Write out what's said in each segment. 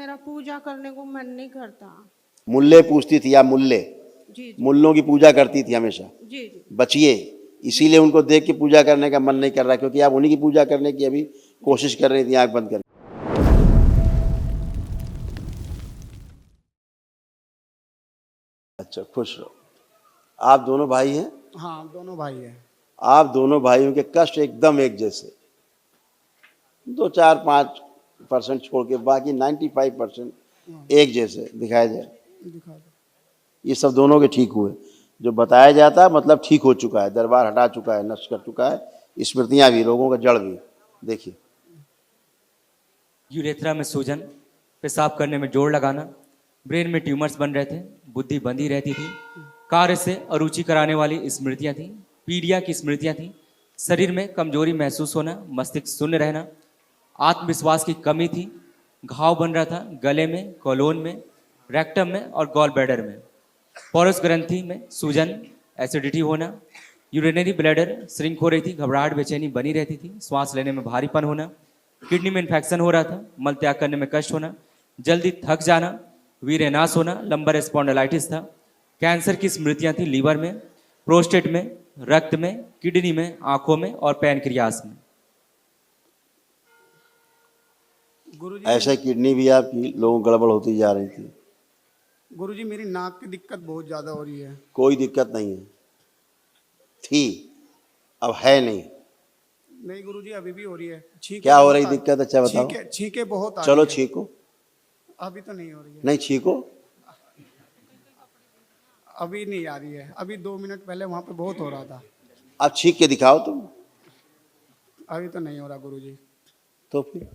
मेरा पूजा करने को मन नहीं करता। मुल्ले पूछती थी, या मुल्ले जी जी मुल्लों की पूजा करती थी हमेशा। जी जी बचिए, इसीलिए उनको देख के पूजा करने का मन नहीं कर रहा, क्योंकि आप उन्हीं की पूजा करने की अभी कोशिश कर रही थी आंख बंद करके। अच्छा, खुश रहो। आप दोनों भाई हैं? हाँ, दोनों भाई हैं। आप दोनों भाइयों के कष्ट एकदम एक जैसे, 2-4-5% छोड़ के बाकी 95% एक जैसे दिखाया जाए। दिखा दो। ये सब दोनों के ठीक हुए। जो बताया जाता है मतलब ठीक हो चुका है, दरबार हटा चुका है, नष्ट कर चुका है, स्मृतियां भी, लोगों का जड़ भी। देखिए, यूरेथ्रा में सूजन, पेशाब करने में जोर लगाना, ब्रेन में ट्यूमर्स बन रहे थे, बुद्धि बंधी रहती थी, कार्य से अरुचि कराने वाली स्मृतियां थी, पीड़िया की स्मृतियां थी, शरीर में कमजोरी महसूस होना, मस्तिष्क शून्य रहना, आत्मविश्वास की कमी थी, घाव बन रहा था गले में, कोलोन में, रेक्टम में और गॉल ब्लैडर में, पोरस ग्रंथि में सूजन, एसिडिटी होना, यूरिनरी ब्लैडर श्रिंक हो रही थी, घबराहट बेचैनी बनी रहती थी, श्वास लेने में भारीपन होना, किडनी में इन्फेक्शन हो रहा था, मल त्याग करने में कष्ट होना, जल्दी थक जाना, वीर्यनाश होना, लंबर स्पॉन्डिलाइटिस था, कैंसर की स्मृतियां थी लीवर में, प्रोस्टेट में, रक्त में, किडनी में, आंखों में और पैनक्रियास में। गुरुजी, ऐसे किडनी भी आपकी लोगों को गड़बड़ होती जा रही थी। गुरुजी मेरी नाक की दिक्कत बहुत ज्यादा हो रही है। कोई दिक्कत नहीं है, थी, अब है नहीं। नहीं गुरुजी, अभी भी हो रही है। छींके क्या हो बहुत रही आ- दिक्कत? अच्छा बताओ। छींके बहुत आ चलो रही है। छीको। अभी तो नहीं हो रही है। नहीं छीको। अभी नहीं आ रही है। अभी 2 मिनट पहले वहां पे बहुत हो रहा था। अब छीक के दिखाओ तुम। अभी तो नहीं हो रहा गुरुजी। तो फिर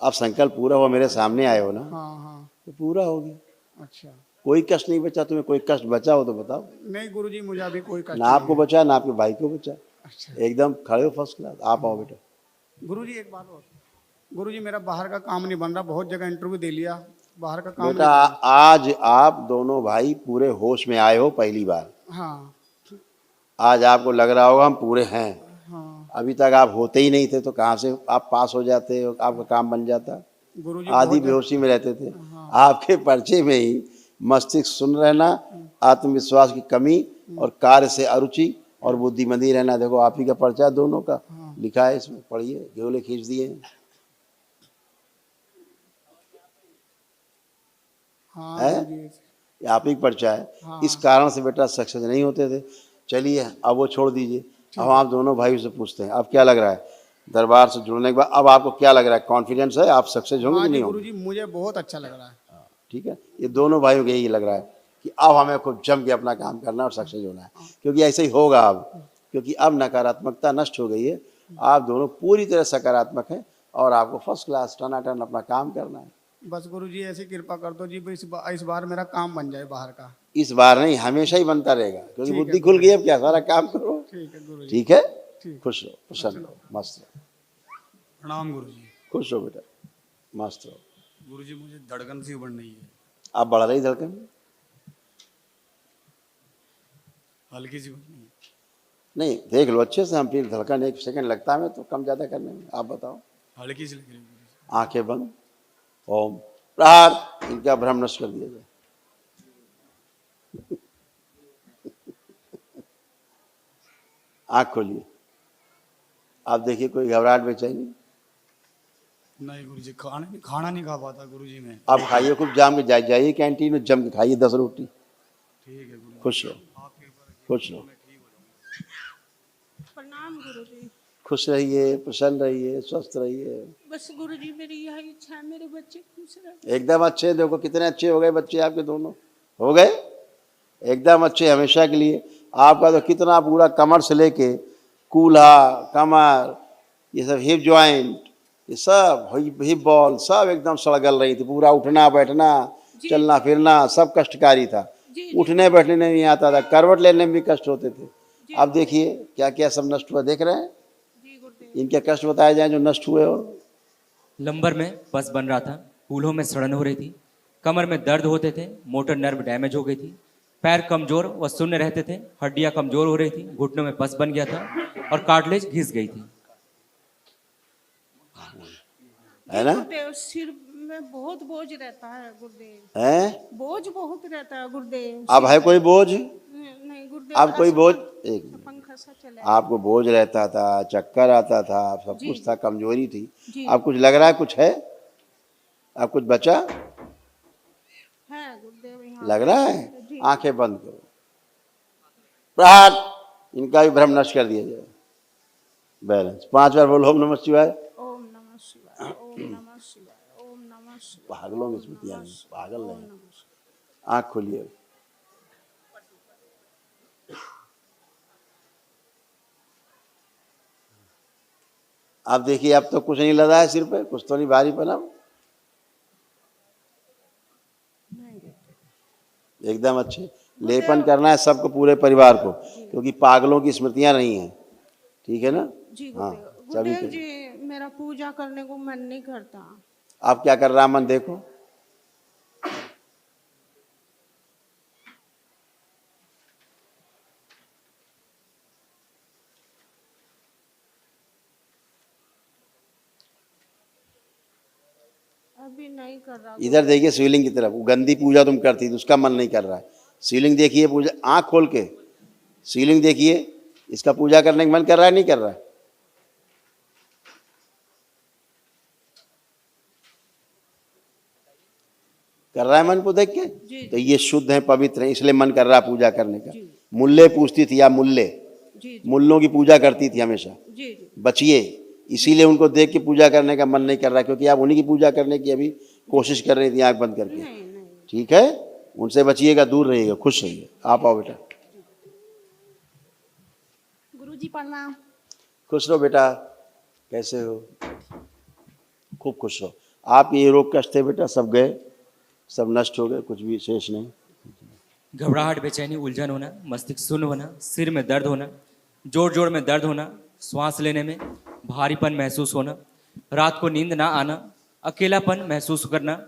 अब संकल्प पूरा हुआ, मेरे सामने आए हो ना, हाँ हाँ। तो पूरा हो गया। अच्छा। कोई कष्ट नहीं बचा तुम्हें? कोई कष्ट बचा हो तो बताओ। नहीं गुरुजी, मुझे अभी कोई कष्ट ना आपको नहीं है। बचा, ना आपके भाई को बचा। अच्छा एकदम खड़े हो फर्स्ट क्लास। आप आओ बेटा। गुरुजी, एक बात और। गुरुजी मेरा बाहर का काम नहीं बन रहा। बहुत जगह इंटरव्यू दे लिया, बाहर का काम बेटा नहीं बन आज आप दोनों भाई पूरे होश में आए हो पहली बार। रहा। हाँ आज आपको लग रहा होगा हम पूरे हैं। हाँ। अभी तक आप होते ही नहीं थे, तो कहाँ से आप पास हो जाते हो, आपका काम बन जाता। गुरुजी आधी बहुत बेहोशी में रहते थे। हाँ। आपके पर्चे में ही मस्तिष्क सुन रहना, आत्मविश्वास की कमी और कार्य से अरुचि और बुद्धिमंदी रहना। देखो आप ही का पर्चा दोनों का हाँ। लिखा है इसमें, पढ़िए, घेवले खींच दिए हैं। हाँ है? गुरुजी। ये आप ही का पर्चा है। हाँ। इस कारण से बेटा सक्सेस नहीं होते थे। चलिए अब वो छोड़ दीजिए। अब आप दोनों भाइयों से पूछते हैं, अब क्या लग रहा है दरबार से जुड़ने के बाद? अब आपको क्या लग रहा है? कॉन्फिडेंस है आप सक्सेस होंगे हाँ कि जी नहीं होंगे? गुरुजी, मुझे बहुत अच्छा लग रहा है। ठीक है, ये दोनों भाइयों को यही लग रहा है कि अब हमें खूब जम के अपना काम करना है और सक्सेस होना है, क्योंकि ऐसे ही होगा अब। क्योंकि अब नकारात्मकता नष्ट हो गई है, आप दोनों पूरी तरह सकारात्मक हैं और आपको फर्स्ट क्लास टनाटन अपना काम करना है। बस गुरुजी ऐसी कृपा कर दो जी, इस बार मेरा काम बन जाए बाहर का। इस बार नहीं, हमेशा ही बनता रहेगा, क्योंकि ठीक है, बुद्धि खुल गई। अब क्या, सारा काम करो। ठीक है गुरुजी। ठीक है, ठीक। खुश रहो, प्रसन्न रहो, मस्त रहो। प्रणाम गुरुजी। खुश रहो बेटा, मस्त रहो। गुरुजी मुझे धड़कन सी बढ़ रही है। आप बढ़ रही धड़कन? हल्की सी बढ़ रही है। नहीं, देख लो अच्छे से। हम फिर धड़कन 1 सेकंड लगता है हमें तो कम ज़्यादा करने में। आप बताओ। हल्की सी लग रही है गुरुजी। आंखें बंद। ओम प्रहार, इनका भ्रम नष्ट कर दिया जाए। आंख खोलिए। आप देखिए कोई घबराहट बेचैनी? नहीं गुरुजी, खाना नहीं खा पाता गुरुजी मैं। आप खाइए खूब, जाम के जाइए कैंटीन में, जम के खाइए 10 रोटी। ठीक है गुरुजी। खुश रहो, खुश रहो। प्रणाम गुरुजी। खुश रहिए, प्रसन्न रहिए, स्वस्थ रहिए। बस गुरुजी मेरी यही इच्छा है, मेरे बच्चे खुश रहे। एकदम अच्छे। देखो कितने अच्छे हो गए बच्चे आपके, दोनों हो गए एकदम अच्छे हमेशा के लिए। आपका तो कितना पूरा कमर से लेके कूल्हा, कमर, ये सब हिप जॉइंट, ये सब हिप बॉल सब एकदम सड़गल रही थी। पूरा उठना बैठना, चलना फिरना सब कष्टकारी था। जी, उठने बैठने में नहीं आता था, करवट लेने में भी कष्ट होते थे। अब देखिए क्या क्या सब नष्ट हुआ, देख रहे हैं? जी गुरुदेव। इनके कष्ट बताए जाएं जो नष्ट हुए। और लंबर में पस बन रहा था, कूल्हों में सड़न हो रही थी, कमर में दर्द होते थे, मोटर नर्व डैमेज हो गई थी, पैर कमजोर व शून्य रहते थे, हड्डियां कमजोर हो रही थी, घुटनों में पस बन गया था और कार्टिलेज घिस गई थी। है ना? गुरुदेव सिर में बहुत बोझ रहता है गुरुदेव, हैं? बोझ बहुत रहता है गुरुदेव। अब है कोई बोझ? नहीं गुरुदेव, अब कोई ऐसा बोझ? एक मिनट। पंखा सा चला। आपको बोझ रहता था, चक्कर आता था, सब जी, कुछ था, कमजोरी थी। जी। अब कुछ लग रहा है, कुछ है? अब कुछ बचा है गुरुदेव यहाँ लग रहा है? जी। आंखें बंद करो, प्रहार, इनका भी भ्रम नष्ट कर दिया जाए। बैलेंस 5 बार बोलो ओम नमः शिवाय। ओम नमः शिवाय, ओम नमः शिवाय, ओम नमः शिवाय। पागलों में स्मृतियां नहीं, पागल ओम नहीं। नमः शिवाय। आंख खोलिए। अब देखिए, अब तो कुछ नहीं लगा है सिर पे, कुछ तो नहीं भारी पना, एकदम अच्छे। लेपन करना है सबको, पूरे परिवार को, क्योंकि पागलों की स्मृतियां नहीं है, ठीक है ना? जी हाँ, गुरुदेव। सभी गुरुदेव के। जी, मेरा पूजा करने को मन नहीं करता। आप क्या कर रहा है मन देखो। अभी नहीं कर रहा। इधर देखिए शिवलिंग की तरफ, वो गंदी पूजा तुम करती थी, उसका मन नहीं कर रहा है। शिवलिंग देखिए, पूजा, आंख खोल के शिवलिंग देखिए, इसका पूजा करने का मन कर रहा है, नहीं कर रहा है? कर रहा है मन को देख के? तो ये शुद्ध है, पवित्र है, इसलिए मन कर रहा है पूजा करने का। मुल्ले पूछती थी, या मुल्ले, जी मुल्लों की पूजा करती थी हमेशा। जी जी। बचिए, इसीलिए उनको देख के पूजा करने का मन नहीं कर रहा, क्योंकि आप उन्हीं की पूजा करने की अभी कोशिश कर रही थी आंख बंद करके। नहीं नहीं। ठीक है, उनसे बचिएगा, दूर रहिएगा, खुश रहिए। आप आओ बेटा। गुरुजी प्रणाम। खुश रहो बेटा, कैसे हो? खूब खुश रहो। आप ये रोग कष्ट थे बेटा, सब गए, सब नष्ट हो गए, कुछ भी शेष नहीं। घबराहट, बेचैनी, उलझन होना, मस्तिष्क शून्य होना, सिर में दर्द होना, जोड़ जोड़ में दर्द होना, श्वास लेने में भारीपन महसूस होना, रात को नींद ना आना, अकेलापन महसूस करना,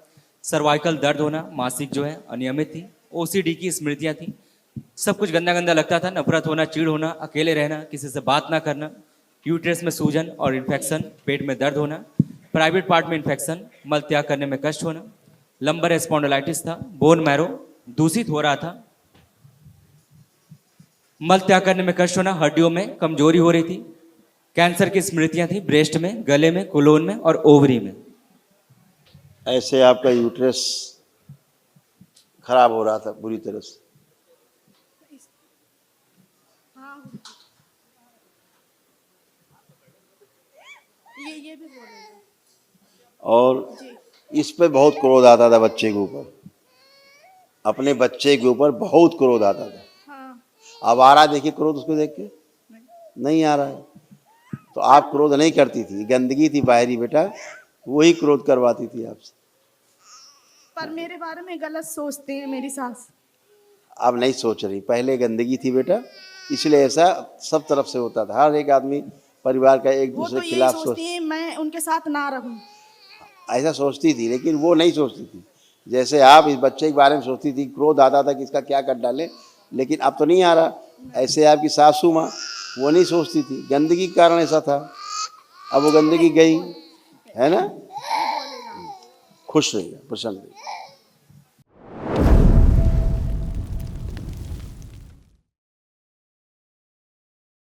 सर्वाइकल दर्द होना, मासिक जो है अनियमित थी, ओसीडी की स्मृतियां थी, सब कुछ गंदा गंदा लगता था, नफरत होना, चिढ़ होना, अकेले रहना, किसी से बात ना करना, यूट्रस में सूजन और इन्फेक्शन, पेट में दर्द होना, प्राइवेट पार्ट में इन्फेक्शन, मल त्याग करने में कष्ट होना, लंबर स्पॉन्डिलाइटिस था, बोन मैरो दूषित हो रहा था, मल त्याग करने में कष्ट होना, हड्डियों में कमजोरी हो रही थी, कैंसर की स्मृतियां थी ब्रेस्ट में, गले में, कोलोन में और ओवरी में। ऐसे आपका यूट्रस खराब हो रहा था बुरी तरह से। हाँ ये भी बोलेगा। और इस पे बहुत क्रोध आता था बच्चे के ऊपर, अपने बच्चे के ऊपर बहुत क्रोध आता था। हाँ। अब आ रहा, देखिए क्रोध उसको देख के? नहीं आ रहा है। तो आप क्रोध नहीं करती थी, गंदगी थी बाहरी बेटा, वही क्रोध करवाती थी आपसे। पर मेरे बारे में गलत सोचते हैं मेरी सास। अब नहीं सोच रही, पहले गंदगी थी बेटा, इसलिए ऐसा सब तरफ से होता था। हर एक आदमी परिवार का एक वो दूसरे तो के यही खिलाफ सोचती है मैं उनके साथ ना रहूं। ऐसा सोचती थी, लेकिन वो नहीं सोचती थी। जैसे आप इस बच्चे के बारे में सोचती थी, क्रोध आता था कि इसका क्या कर डाले, लेकिन अब तो नहीं आ रहा। ऐसे आपकी सासू माँ, वो नहीं सोचती थी, गंदगी के कारण ऐसा था, अब वो गंदगी गई है ना। खुश रहिए, प्रसन्न रहिए।